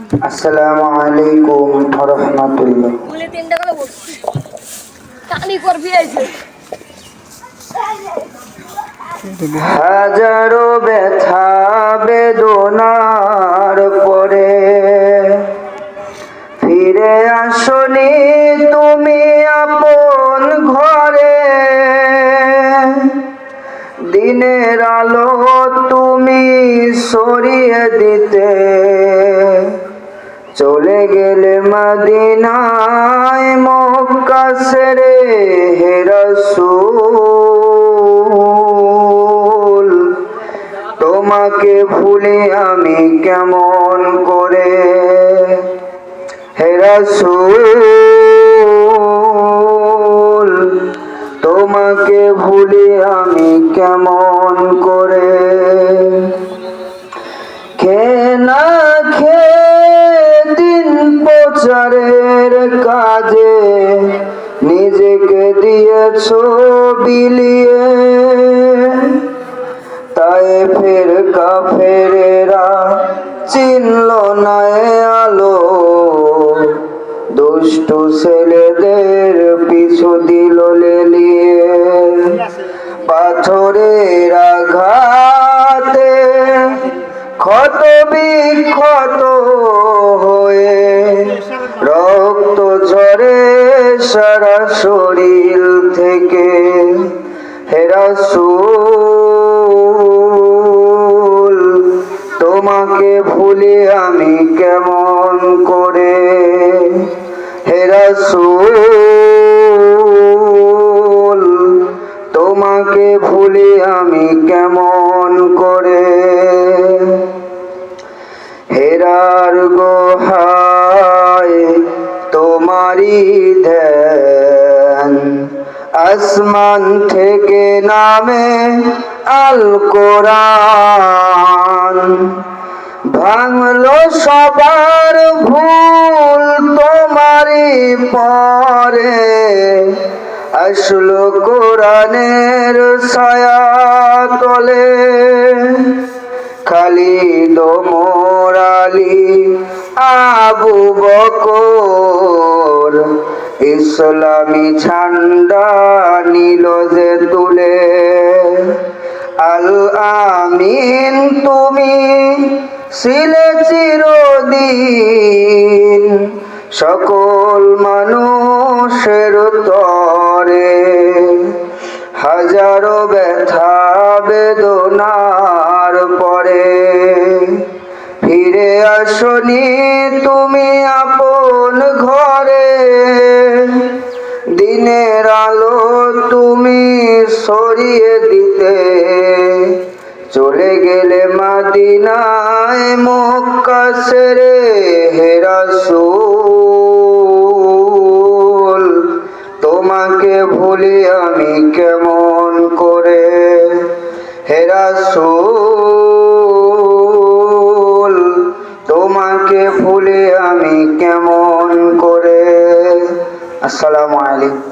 আসসালামু আলাইকুম ওয়া রাহমাতুল্লাহ। বলে তিনটা কথা বলছি কানি করবি আইছে হাজারো ব্যথা বেদনার পরে ফিরে আসনি তুমি আপন ঘরে। দিনের আলো তুমি সরিয়ে দিতে চলে গেলে মদিনায় মক্কা ছেড়ে। হে রাসূল তোমাকে ভুলি আমি কেমন করে। হে রাসূল তোমাকে ভুলি আমি কেমন করে। না দিন প্রচারের কাজে নিজেকে দিয়েছ বিলিয়ে। তায়েফের কাফেরেরা চিনল না আলো, দুষ্টু ছেলেদের পিছু দিল লেলিয়ে। পাথরের আঘাতে ক্ষত বিক্ষত হয়ে রক্ত ঝরে সারা শরীর থেকে। হে রাসূল তোমাকে ভুলি আমি কেমন করে। হে রাসূল তোমাকে ভুলি আমি কেমন করে। হেরার গোহায় তোমারি ধ্যান, আসমান থেকে নামে আল কোরআন। ভাঙলো সবার ভুল তোমারি পরে, আসলো কোরআনের ছায়া তলে। খালিদ ওমর আলী আবু বকর ইসলামী ঝান্ডা নিল যে তুলে। আল আমিন তুমি ছিলে চিরদিন সকল মানুষের তরে। হাজারো ব্যথা বেদনার পরে ফিরে আসনি তুমি আপন ঘরে। দিনের আলো তুমি সরিয়ে দিতে চলে গেলে মদিনায় মক্কা ছেড়ে। হে রাসূল তোমাকে ভুলি আমি কেমন করে। হে রাসূল তোমাকে ভুলি আমি কেমন করে। আসসালামু আলাইকুম।